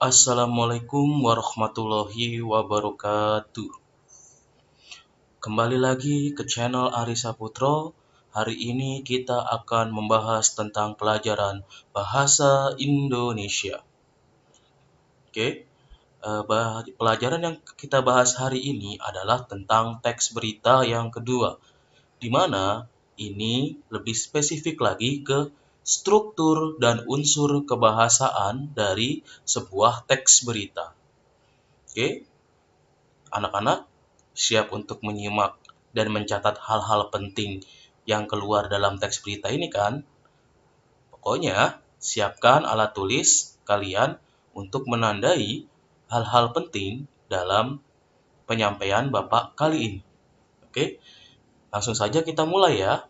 Assalamualaikum warahmatullahi wabarakatuh. Kembali lagi ke channel Ari Saputro. Hari ini kita akan membahas tentang pelajaran Bahasa Indonesia. Oke, pelajaran yang kita bahas hari ini adalah tentang teks berita yang kedua, di mana ini lebih spesifik lagi ke struktur dan unsur kebahasaan dari sebuah teks berita. Oke, anak-anak siap untuk menyimak dan mencatat hal-hal penting yang keluar dalam teks berita ini kan? Pokoknya, siapkan alat tulis kalian untuk menandai hal-hal penting dalam penyampaian Bapak kali ini. Oke, langsung saja kita mulai ya.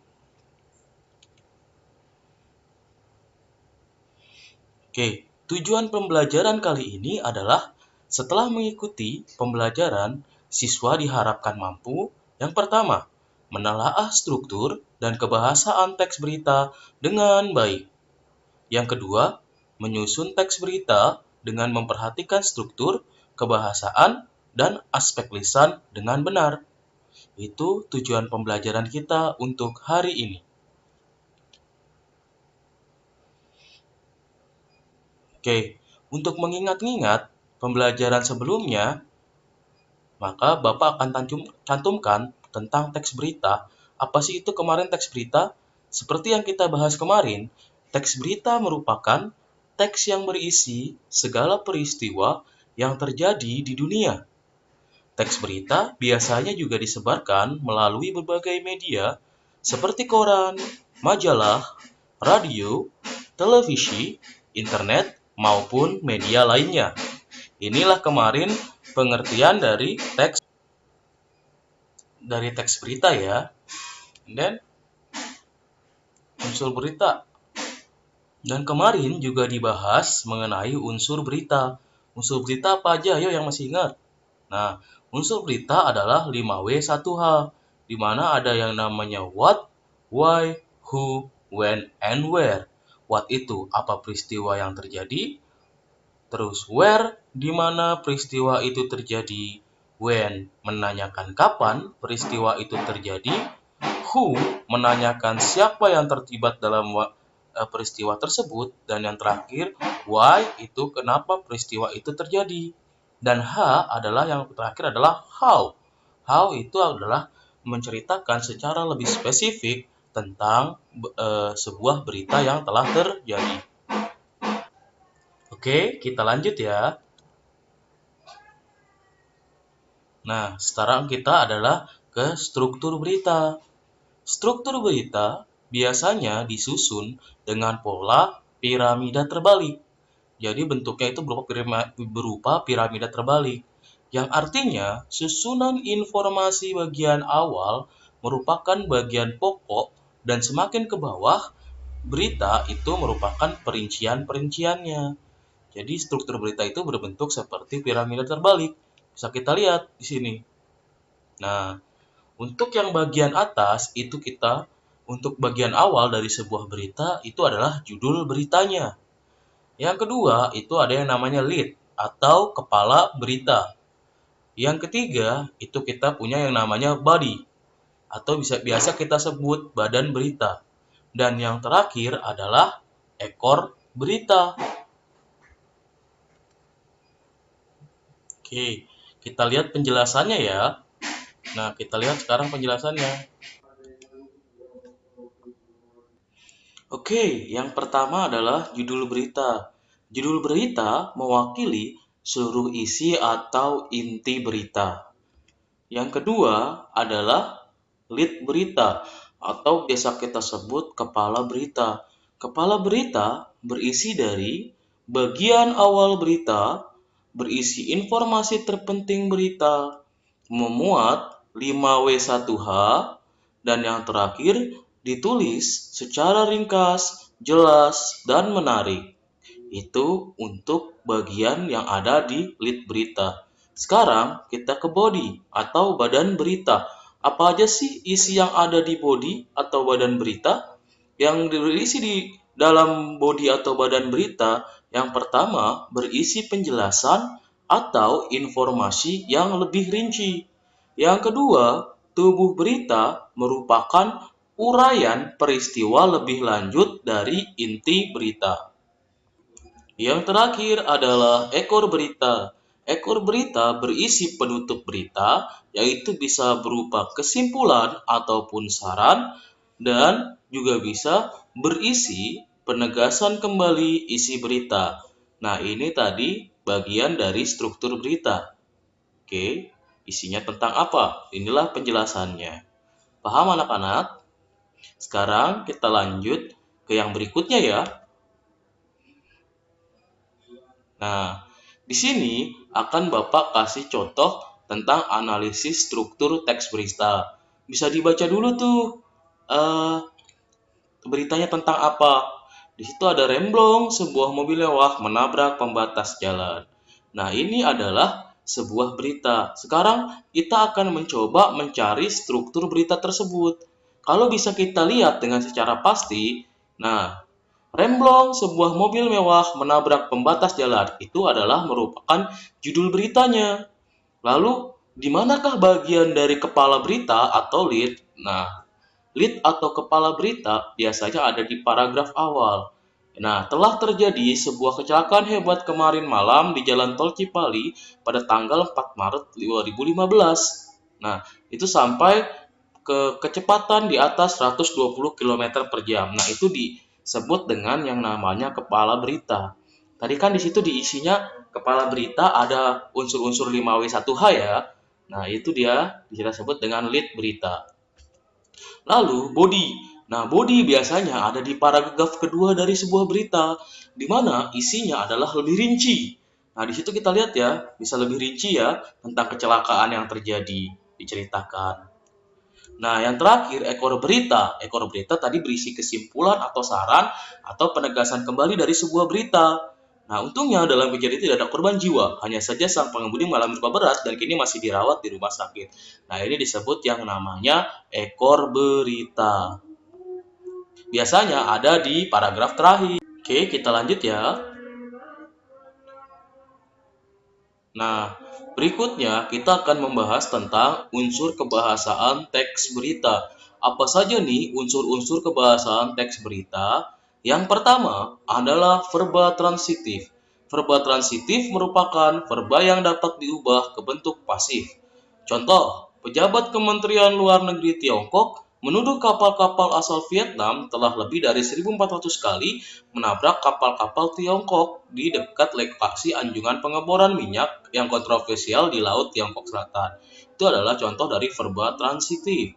Oke, tujuan pembelajaran kali ini adalah setelah mengikuti pembelajaran, siswa diharapkan mampu, yang pertama, menelaah struktur dan kebahasaan teks berita dengan baik. Yang kedua, menyusun teks berita dengan memperhatikan struktur, kebahasaan, dan aspek lisan dengan benar. Itu tujuan pembelajaran kita untuk hari ini. Oke, untuk mengingat-ingat pembelajaran sebelumnya, maka Bapak akan cantumkan tentang teks berita. Apa sih itu kemarin teks berita? Seperti yang kita bahas kemarin, teks berita merupakan teks yang berisi segala peristiwa yang terjadi di dunia. Teks berita biasanya juga disebarkan melalui berbagai media seperti koran, majalah, radio, televisi, internet, maupun media lainnya. Inilah kemarin pengertian dari teks berita ya. Dan unsur berita. Dan kemarin juga dibahas mengenai unsur berita. Unsur berita apa aja? Ayo yang masih ingat. Nah, unsur berita adalah 5W1H, di mana ada yang namanya what, why, who, when, and where. What itu apa peristiwa yang terjadi, terus where, di mana peristiwa itu terjadi, when, menanyakan kapan peristiwa itu terjadi, who, menanyakan siapa yang terlibat dalam peristiwa tersebut, dan yang terakhir, why, itu kenapa peristiwa itu terjadi. Dan H adalah yang terakhir adalah how. How itu adalah menceritakan secara lebih spesifik tentang sebuah berita yang telah terjadi. Oke, kita lanjut ya. Nah, sekarang kita adalah ke struktur berita. Struktur berita biasanya disusun dengan pola piramida terbalik. Jadi bentuknya itu berupa piramida terbalik, yang artinya susunan informasi bagian awal merupakan bagian pokok dan semakin ke bawah berita itu merupakan perincian-perinciannya. Jadi struktur berita itu berbentuk seperti piramida terbalik. Bisa kita lihat di sini. Nah, untuk yang bagian atas itu untuk bagian awal dari sebuah berita itu adalah judul beritanya. Yang kedua itu ada yang namanya lead atau kepala berita. Yang ketiga itu kita punya yang namanya body atau biasa kita sebut badan berita. Dan yang terakhir adalah ekor berita. Oke, kita lihat penjelasannya ya. Nah, kita lihat sekarang penjelasannya. Oke, yang pertama adalah judul berita. Judul berita mewakili seluruh isi atau inti berita. Yang kedua adalah lead berita atau biasa kita sebut kepala berita. Kepala berita berisi dari bagian awal berita, berisi informasi terpenting berita, memuat 5W1H, dan yang terakhir ditulis secara ringkas, jelas, dan menarik. Itu untuk bagian yang ada di lead berita. Sekarang kita ke body atau badan berita. Apa aja sih isi yang ada di body atau badan berita? Yang berisi di dalam body atau badan berita Yang pertama, berisi penjelasan atau informasi yang lebih rinci. Yang kedua, tubuh berita merupakan uraian peristiwa lebih lanjut dari inti berita. Yang terakhir adalah ekor berita. Ekor berita berisi penutup berita, yaitu bisa berupa kesimpulan ataupun saran, dan juga bisa berisi penegasan kembali isi berita. Nah, ini tadi bagian dari struktur berita. Oke, isinya tentang apa? Inilah penjelasannya. Paham anak-anak? Sekarang kita lanjut ke yang berikutnya ya. Nah, di sini akan Bapak kasih contoh tentang analisis struktur teks berita. Bisa dibaca dulu tuh eh, beritanya tentang apa. Di situ ada remblong, sebuah mobil mewah menabrak pembatas jalan. Nah, ini adalah sebuah berita. Sekarang kita akan mencoba mencari struktur berita tersebut. Kalau bisa kita lihat dengan secara pasti, nah, remblong, sebuah mobil mewah menabrak pembatas jalan. Itu adalah merupakan judul beritanya. Lalu, di manakah bagian dari kepala berita atau lead? Nah, lead atau kepala berita biasanya ada di paragraf awal. Nah, telah terjadi sebuah kecelakaan hebat kemarin malam di Jalan Tol Cipali pada tanggal 4 Maret 2015. Nah, itu sampai ke kecepatan di atas 120 km per jam. Nah, itu disebut dengan yang namanya kepala berita. Tadi kan di situ diisinya kepala berita ada unsur-unsur 5W1H ya. Nah, itu dia kita sebut dengan lead berita. Lalu body. Nah, body biasanya ada di paragraf kedua dari sebuah berita, di mana isinya adalah lebih rinci. Nah, di situ kita lihat ya, bisa lebih rinci ya tentang kecelakaan yang terjadi, diceritakan. Nah, yang terakhir, ekor berita. Ekor berita tadi berisi kesimpulan atau saran atau penegasan kembali dari sebuah berita. Nah, untungnya dalam kejadian tidak ada korban jiwa, hanya saja sang pengemudi mengalami luka berat dan kini masih dirawat di rumah sakit. Nah, ini disebut yang namanya ekor berita. Biasanya ada di paragraf terakhir. Oke, kita lanjut ya. Nah, berikutnya kita akan membahas tentang unsur kebahasaan teks berita. Apa saja nih unsur-unsur kebahasaan teks berita? Yang pertama adalah verba transitif. Verba transitif merupakan verba yang dapat diubah ke bentuk pasif. Contoh, pejabat Kementerian Luar Negeri Tiongkok menuduh kapal-kapal asal Vietnam telah lebih dari 1.400 kali menabrak kapal-kapal Tiongkok di dekat lokasi anjungan pengeboran minyak yang kontroversial di Laut Tiongkok Selatan. Itu adalah contoh dari verba transitif.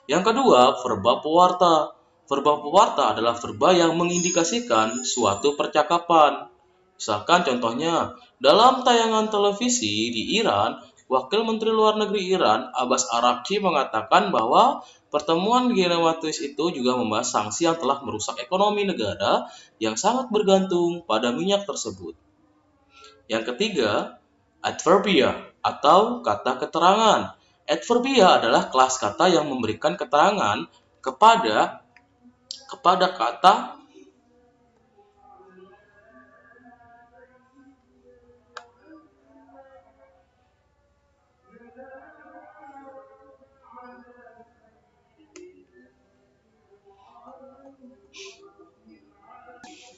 Yang kedua, verba pewarta. Verba pewarta adalah verba yang mengindikasikan suatu percakapan. Misalkan contohnya, dalam tayangan televisi di Iran, Wakil Menteri Luar Negeri Iran, Abbas Araghchi mengatakan bahwa pertemuan G6 itu juga membahas sanksi yang telah merusak ekonomi negara yang sangat bergantung pada minyak tersebut. Yang ketiga, adverbia atau kata keterangan. Adverbia adalah kelas kata yang memberikan keterangan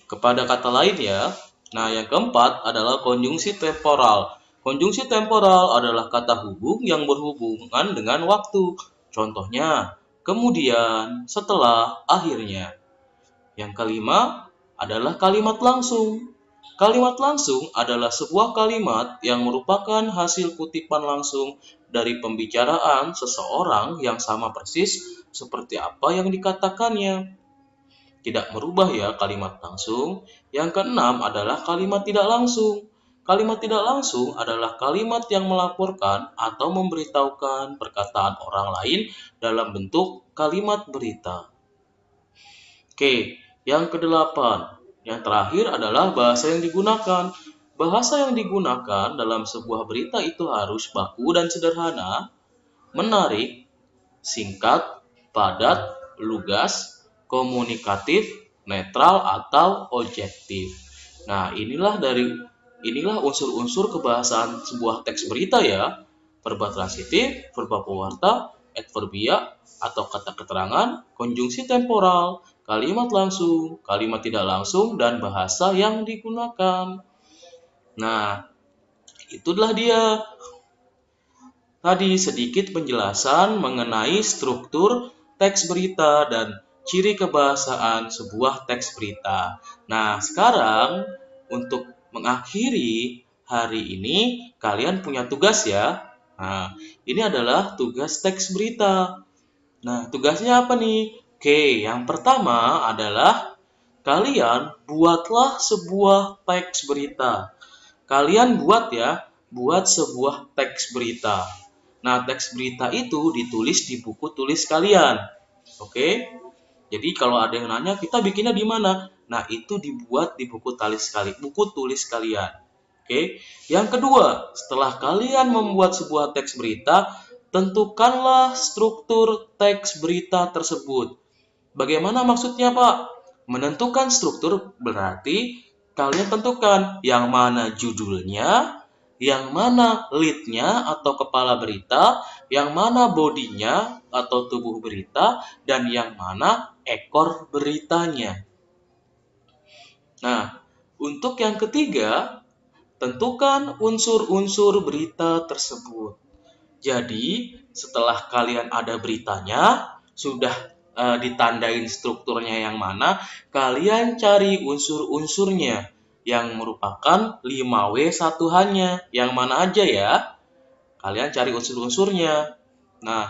kepada kata lain ya. Nah, yang keempat adalah konjungsi temporal. Konjungsi temporal adalah kata hubung yang berhubungan dengan waktu. Contohnya, kemudian, setelah, akhirnya. Yang kelima adalah kalimat langsung. Kalimat langsung adalah sebuah kalimat yang merupakan hasil kutipan langsung dari pembicaraan seseorang yang sama persis seperti apa yang dikatakannya. Tidak merubah ya kalimat langsung. Yang keenam adalah kalimat tidak langsung. Kalimat tidak langsung adalah kalimat yang melaporkan atau memberitahukan perkataan orang lain dalam bentuk kalimat berita. Oke, yang kedelapan. Yang terakhir adalah bahasa yang digunakan. Bahasa yang digunakan dalam sebuah berita itu harus baku dan sederhana, menarik, singkat, padat, lugas, komunikatif, netral, atau objektif. Nah, inilah unsur-unsur kebahasaan sebuah teks berita ya. Verba transitif, verba pewarta, adverbia atau kata keterangan, konjungsi temporal, kalimat langsung, kalimat tidak langsung, dan bahasa yang digunakan. Nah, itulah dia tadi sedikit penjelasan mengenai struktur teks berita dan ciri kebahasaan sebuah teks berita. Nah, sekarang untuk mengakhiri hari ini, kalian punya tugas ya. Nah, ini adalah tugas teks berita. Nah, tugasnya apa nih? Oke, yang pertama adalah kalian buatlah sebuah teks berita. Kalian buat sebuah teks berita. Nah, teks berita itu ditulis di buku tulis kalian. Oke? Jadi kalau ada yang nanya, kita bikinnya di mana? Nah, itu dibuat di buku tulis kalian. Oke? Yang kedua, setelah kalian membuat sebuah teks berita, tentukanlah struktur teks berita tersebut. Bagaimana maksudnya, Pak? Menentukan struktur berarti kalian tentukan yang mana judulnya, yang mana lead-nya atau kepala berita, yang mana bodinya atau tubuh berita, dan yang mana ekor beritanya. Nah, untuk yang ketiga, tentukan unsur-unsur berita tersebut. Jadi, setelah kalian ada beritanya, sudah ditandain strukturnya yang mana, kalian cari unsur-unsurnya yang merupakan 5W1H-nya. Yang mana aja ya? Kalian cari unsur-unsurnya. Nah,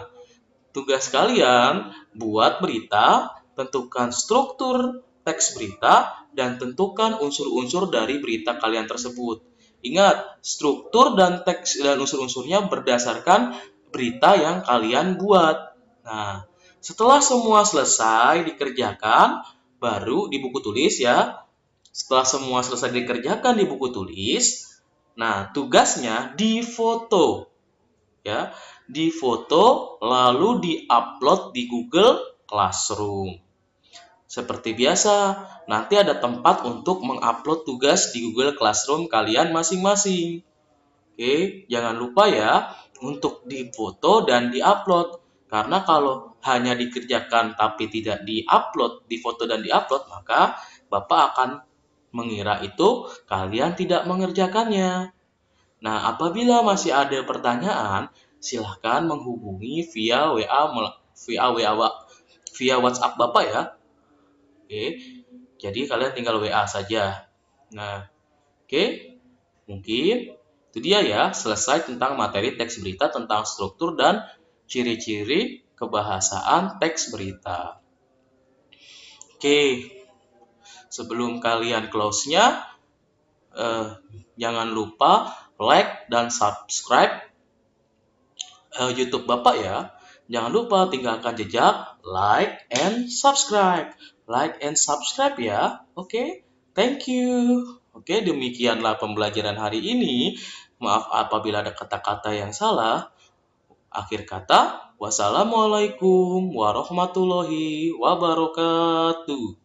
tugas kalian buat berita, tentukan struktur teks berita, dan tentukan unsur-unsur dari berita kalian tersebut. Ingat, struktur dan teks dan unsur-unsurnya berdasarkan berita yang kalian buat. Nah, setelah semua selesai dikerjakan, baru di buku tulis ya. Setelah semua selesai dikerjakan di buku tulis, nah tugasnya difoto ya, difoto lalu diupload di Google Classroom. Seperti biasa, nanti ada tempat untuk mengupload tugas di Google Classroom kalian masing-masing. Oke, jangan lupa ya untuk difoto dan diupload. Karena kalau hanya dikerjakan tapi tidak diupload, difoto dan diupload, maka Bapak akan mengira itu kalian tidak mengerjakannya. Nah, apabila masih ada pertanyaan, silahkan menghubungi via WhatsApp Bapak ya. Oke, jadi kalian tinggal WA saja. Nah, oke, mungkin itu dia ya, selesai tentang materi teks berita tentang struktur dan ciri-ciri kebahasaan teks berita. Oke, sebelum kalian close-nya, jangan lupa like dan subscribe YouTube Bapak ya. Jangan lupa tinggalkan jejak like and subscribe. Like and subscribe ya. Oke, thank you. Oke, demikianlah pembelajaran hari ini. Maaf apabila ada kata-kata yang salah. Akhir kata, wassalamualaikum warahmatullahi wabarakatuh.